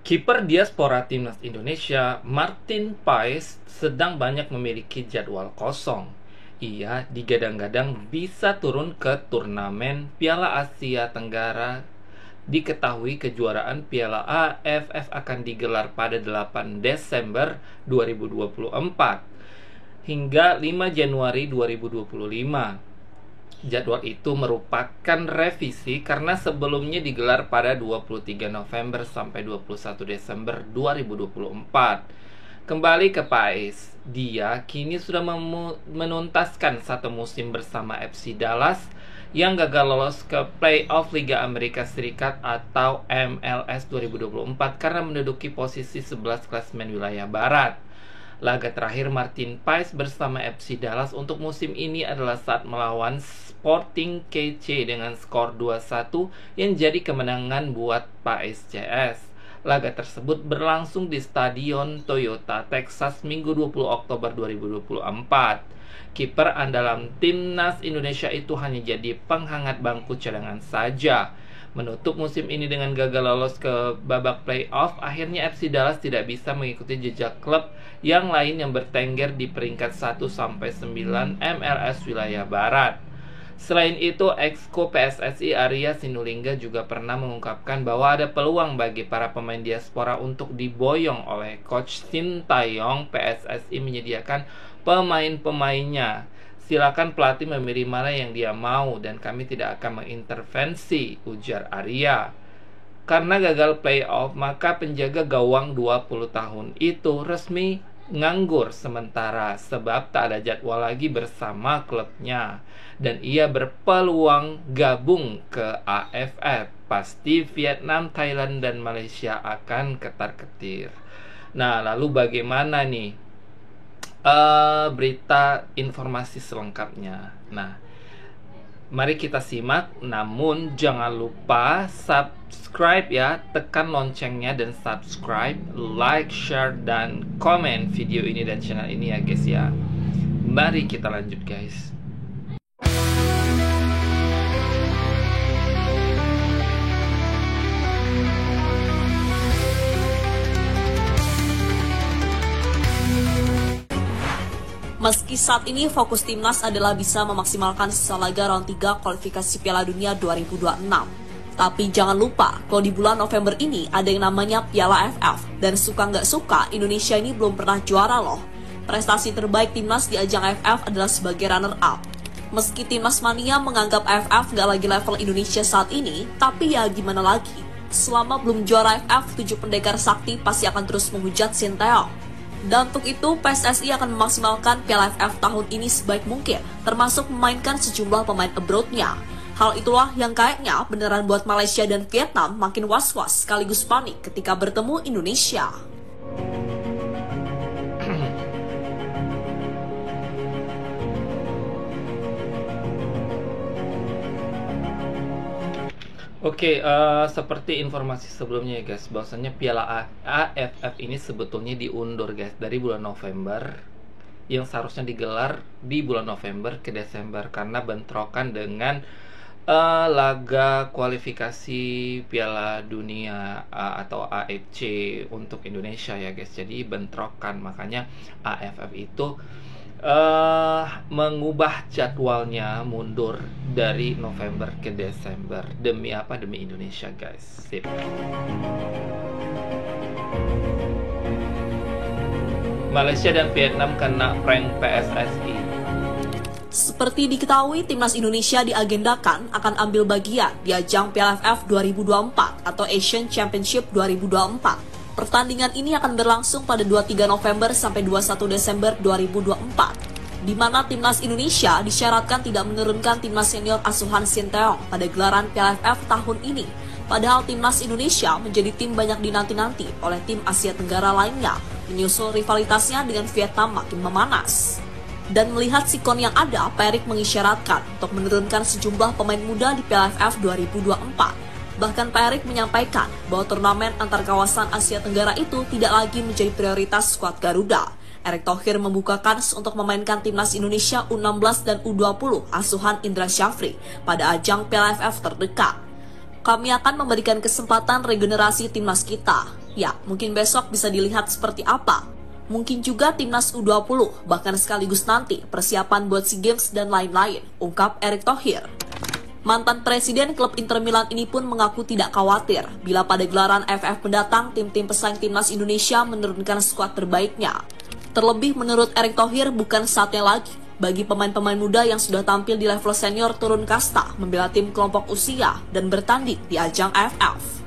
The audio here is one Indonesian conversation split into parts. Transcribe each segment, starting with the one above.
Kiper diaspora timnas Indonesia, Martin Paes, sedang banyak memiliki jadwal kosong. Ia digadang-gadang bisa turun ke turnamen Piala Asia Tenggara. Diketahui kejuaraan Piala AFF akan digelar pada 8 Desember 2024 hingga 5 Januari 2025. Jadwal itu merupakan revisi karena sebelumnya digelar pada 23 November sampai 21 Desember 2024. Kembali ke Paes, dia kini sudah menuntaskan satu musim bersama FC Dallas yang gagal lolos ke playoff Liga Amerika Serikat atau MLS 2024 karena menduduki posisi 11 klasemen wilayah barat. Laga terakhir Martin Paes bersama FC Dallas untuk musim ini adalah saat melawan Sporting KC dengan skor 2-1 yang jadi kemenangan buat Paes CS. Laga tersebut berlangsung di Stadion Toyota Texas Minggu 20 Oktober 2024. Kiper andalan timnas Indonesia itu hanya jadi penghangat bangku cadangan saja. Menutup musim ini dengan gagal lolos ke babak playoff, akhirnya FC Dallas tidak bisa mengikuti jejak klub yang lain yang bertengger di peringkat 1-9 MLS wilayah barat. Selain itu, Exco PSSI Arya Sinulinga juga pernah mengungkapkan bahwa ada peluang bagi para pemain diaspora untuk diboyong oleh Coach Sintayong. PSSI menyediakan pemain-pemainnya. Silakan pelatih memilih mana yang dia mau dan kami tidak akan mengintervensi, ujar Arya. Karena gagal playoff, maka penjaga gawang 20 tahun itu resmi nganggur sementara sebab tak ada jadwal lagi bersama klubnya. Dan ia berpeluang gabung ke AFF. Pasti Vietnam, Thailand, dan Malaysia akan ketar-ketir. Nah, lalu bagaimana nih berita informasi selengkapnya? Nah, mari kita simak. Namun jangan lupa subscribe ya, tekan loncengnya dan subscribe, like, share, dan komen video ini dan channel ini ya guys ya. Mari kita lanjut guys. Meski saat ini fokus timnas adalah bisa memaksimalkan sisa laga round 3 kualifikasi Piala Dunia 2026. Tapi jangan lupa, kalau di bulan November ini ada yang namanya Piala AFF. Dan suka nggak suka, Indonesia ini belum pernah juara loh. Prestasi terbaik timnas di ajang AFF adalah sebagai runner-up. Meski timnas mania menganggap AFF nggak lagi level Indonesia saat ini, tapi ya gimana lagi. Selama belum juara AFF, 7 pendekar sakti pasti akan terus menghujat Sintayong. Dan untuk itu, PSSI akan memaksimalkan Piala AFF tahun ini sebaik mungkin, termasuk memainkan sejumlah pemain abroad-nya. Hal itulah yang kayaknya beneran buat Malaysia dan Vietnam makin was-was sekaligus panik ketika bertemu Indonesia. Oke, seperti informasi sebelumnya ya guys, bahwasanya Piala AFF ini sebetulnya diundur guys dari bulan November yang seharusnya digelar di bulan November ke Desember karena bentrokan dengan laga kualifikasi Piala Dunia atau AFC untuk Indonesia ya guys. Jadi bentrokan, makanya AFF itu mengubah jadwalnya mundur dari November ke Desember. Demi apa? Demi Indonesia guys. Sip. Malaysia dan Vietnam kena prank PSSI. Seperti diketahui, timnas Indonesia diagendakan akan ambil bagian di ajang Piala AFF 2024 atau Asian Championship 2024. Pertandingan ini akan berlangsung pada 23 November sampai 21 Desember 2024, di mana timnas Indonesia disyaratkan tidak menurunkan timnas senior asuhan Sintayong pada gelaran Piala AFF tahun ini. Padahal timnas Indonesia menjadi tim banyak dinanti-nanti oleh tim Asia Tenggara lainnya, menyusul rivalitasnya dengan Vietnam makin memanas. Dan melihat sikon yang ada, Patrick mengisyaratkan untuk menurunkan sejumlah pemain muda di Piala AFF 2024. Bahkan Patrick menyampaikan bahwa turnamen antar kawasan Asia Tenggara itu tidak lagi menjadi prioritas skuad Garuda. Erick Thohir membuka kans untuk memainkan timnas Indonesia U16 dan U20 asuhan Indra Syafri pada ajang Piala AFF terdekat. Kami akan memberikan kesempatan regenerasi timnas kita. Ya, mungkin besok bisa dilihat seperti apa. Mungkin juga timnas U20, bahkan sekaligus nanti persiapan buat SEA Games dan lain-lain, ungkap Erick Thohir. Mantan presiden klub Inter Milan ini pun mengaku tidak khawatir bila pada gelaran AFF mendatang tim-tim pesaing timnas Indonesia menurunkan skuad terbaiknya. Terlebih menurut Erick Thohir bukan saatnya lagi bagi pemain-pemain muda yang sudah tampil di level senior turun kasta membela tim kelompok usia dan bertanding di ajang AFF.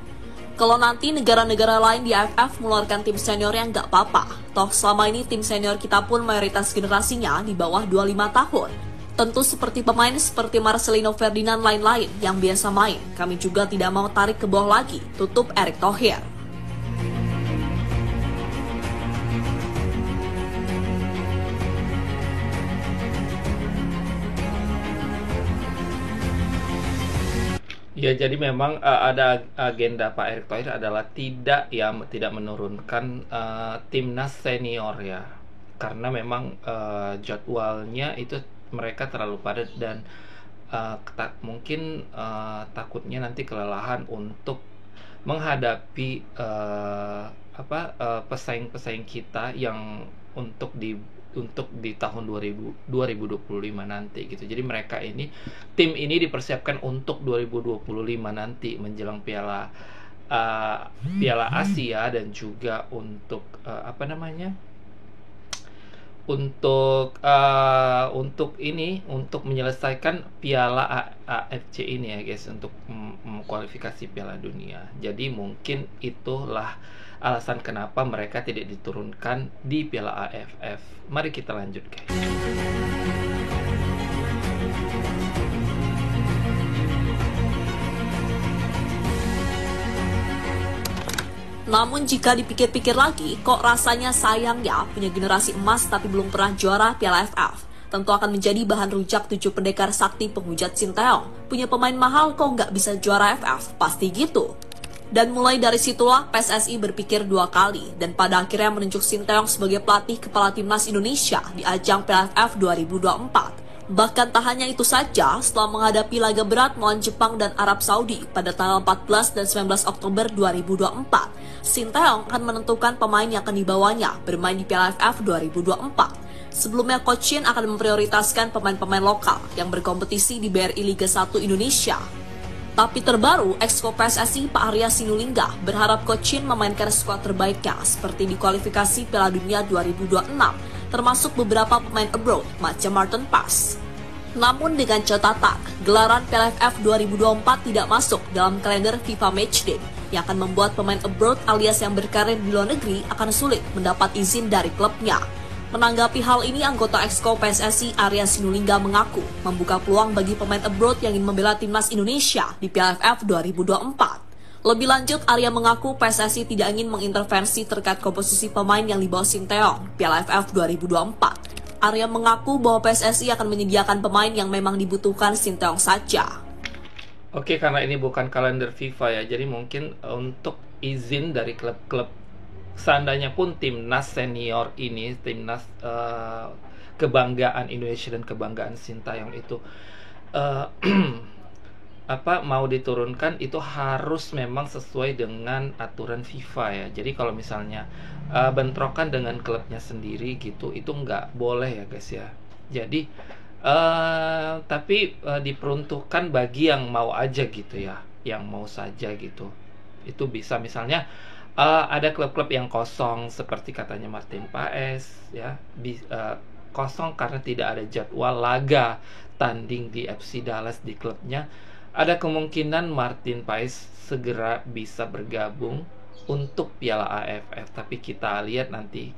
Kalau nanti negara-negara lain di AFF mengeluarkan tim senior yang nggak apa-apa, toh selama ini tim senior kita pun mayoritas generasinya di bawah 25 tahun. Tentu seperti pemain seperti Marcelino Ferdinand lain-lain yang biasa main, kami juga tidak mau tarik ke bawah lagi, tutup Erick Thohir. Ya, jadi memang ada agenda Pak Erick Thohir adalah tidak menurunkan timnas senior ya, karena memang jadwalnya itu mereka terlalu padat dan mungkin takutnya nanti kelelahan untuk menghadapi pesaing-pesaing kita yang untuk di tahun 2025 nanti gitu. Jadi mereka tim ini dipersiapkan untuk 2025 nanti menjelang Piala Asia dan juga untuk untuk menyelesaikan Piala AFC ini ya guys, untuk kualifikasi Piala Dunia. Jadi mungkin itulah alasan kenapa mereka tidak diturunkan di Piala AFF. Mari kita lanjut guys. Namun jika dipikir-pikir lagi, kok rasanya sayang ya punya generasi emas tapi belum pernah juara Piala AFF. Tentu akan menjadi bahan rujak 7 pendekar sakti penghujat Sinteyong. Punya pemain mahal kok nggak bisa juara AFF, pasti gitu. Dan mulai dari situlah PSSI berpikir 2 kali dan pada akhirnya menunjuk Sinteyong sebagai pelatih kepala timnas Indonesia di ajang Piala AFF 2024. Bahkan tak hanya itu saja, setelah menghadapi laga berat melawan Jepang dan Arab Saudi pada tanggal 14 dan 19 Oktober 2024, Sinteyong akan menentukan pemain yang akan dibawanya bermain di Piala AFF 2024. Sebelumnya Coach Shin akan memprioritaskan pemain-pemain lokal yang berkompetisi di BRI Liga 1 Indonesia. Tapi terbaru, Exco PSSI Pak Arya Sinulinga berharap Coach Shin memainkan skuad terbaiknya seperti di kualifikasi Piala Dunia 2026, termasuk beberapa pemain abroad macam Martin Paes. Namun dengan catatan, gelaran Piala AFF 2024 tidak masuk dalam kalender FIFA Matchday, yang akan membuat pemain abroad alias yang berkarir di luar negeri akan sulit mendapat izin dari klubnya. Menanggapi hal ini, anggota Exco PSSI Arya Sinulinga mengaku membuka peluang bagi pemain abroad yang ingin membela timnas Indonesia di Piala AFF 2024. Lebih lanjut, Arya mengaku PSSI tidak ingin mengintervensi terkait komposisi pemain yang dibawa Sinteyong Piala AFF 2024. Arya mengaku bahwa PSSI akan menyediakan pemain yang memang dibutuhkan Sinteyong saja. Oke, karena ini bukan kalender FIFA ya, jadi mungkin untuk izin dari klub-klub, seandainya pun timnas senior ini, timnas kebanggaan Indonesia dan kebanggaan Sinteyong itu mau diturunkan, itu harus memang sesuai dengan aturan FIFA ya. Jadi kalau misalnya bentrokan dengan klubnya sendiri gitu, itu nggak boleh ya guys ya. Jadi tapi diperuntukkan bagi yang mau aja gitu ya, yang mau saja gitu. Itu bisa misalnya ada klub-klub yang kosong seperti katanya Martin Paes ya, kosong karena tidak ada jadwal laga tanding di FC Dallas di klubnya. Ada kemungkinan Martin Paes segera bisa bergabung untuk Piala AFF, tapi kita lihat nanti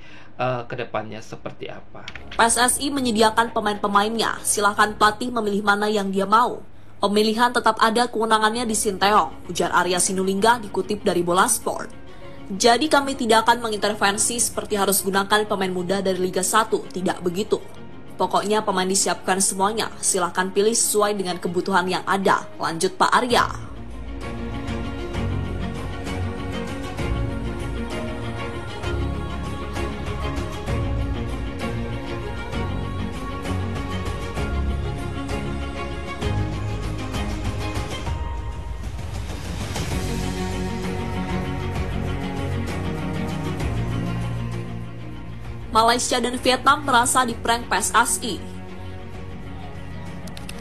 kedepannya seperti apa. PSSI menyediakan pemain-pemainnya, silakan pelatih memilih mana yang dia mau. Pemilihan tetap ada kewenangannya di Sinteyong, ujar Arya Sinulinga dikutip dari Bola Sport. Jadi kami tidak akan mengintervensi seperti harus gunakan pemain muda dari Liga 1, tidak begitu. Pokoknya pemain disiapkan semuanya, silakan pilih sesuai dengan kebutuhan yang ada, lanjut Pak Arya. Malaysia dan Vietnam merasa diprank PSSI.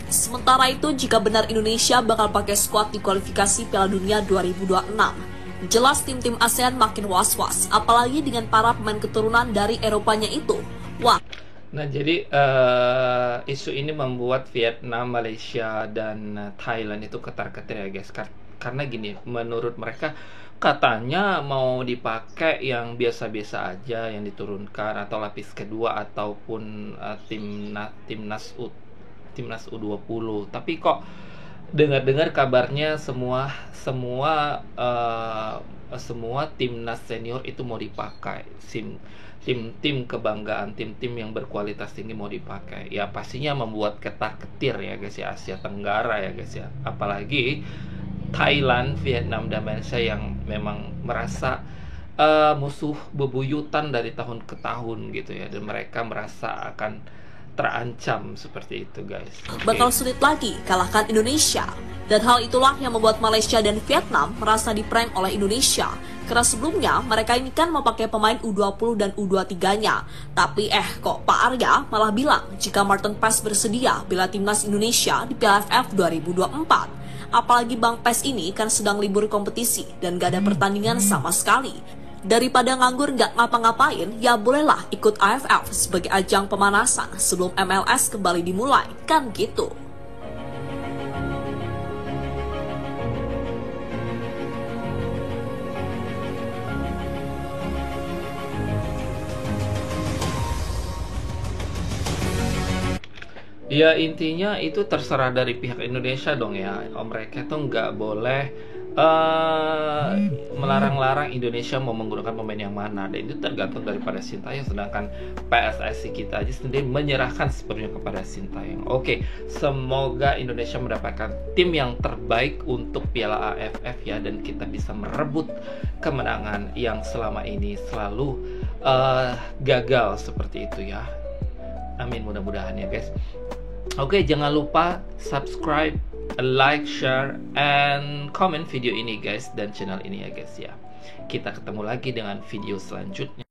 Sementara itu, jika benar Indonesia bakal pakai skuad di kualifikasi Piala Dunia 2026, jelas tim-tim ASEAN makin was-was, apalagi dengan para pemain keturunan dari Eropanya itu. Wah. Nah, jadi isu ini membuat Vietnam, Malaysia, dan Thailand itu ketar-ketir ya guys. Karena gini, menurut mereka katanya mau dipakai yang biasa-biasa aja yang diturunkan, atau lapis kedua, ataupun timnas U20. Tapi kok dengar-dengar kabarnya semua timnas senior itu mau dipakai, tim kebanggaan, tim-tim yang berkualitas tinggi mau dipakai. Ya pastinya membuat ketar-ketir ya guys ya, Asia Tenggara ya guys ya. Apalagi Thailand, Vietnam, dan Malaysia yang memang merasa musuh bebuyutan dari tahun ke tahun gitu ya, dan mereka merasa akan terancam seperti itu guys. Bakal sulit lagi kalahkan Indonesia. Dan hal itulah yang membuat Malaysia dan Vietnam merasa diprank oleh Indonesia. Karena sebelumnya mereka ini kan mau pakai pemain U20 dan U23-nya. Tapi kok Pak Arya malah bilang jika Martin Paes bersedia bela timnas Indonesia di Piala AFF 2024. Apalagi Bang Paes ini kan sedang libur kompetisi dan gak ada pertandingan sama sekali. Daripada nganggur nggak ngapa-ngapain, ya bolehlah ikut AFF sebagai ajang pemanasan sebelum MLS kembali dimulai, kan gitu. Ya intinya itu terserah dari pihak Indonesia dong ya. Mereka tuh nggak boleh melarang-larang Indonesia mau menggunakan pemain yang mana, dan itu tergantung daripada Sintayong. Sedangkan PSSI kita aja sendiri menyerahkan sepenuhnya kepada Sintayong. Oke, semoga Indonesia mendapatkan tim yang terbaik untuk Piala AFF ya, dan kita bisa merebut kemenangan yang selama ini selalu gagal seperti itu ya. Amin, mudah-mudahan ya guys. Oke, jangan lupa subscribe, like, share, and comment video ini guys, dan channel ini ya guys ya. Kita ketemu lagi dengan video selanjutnya.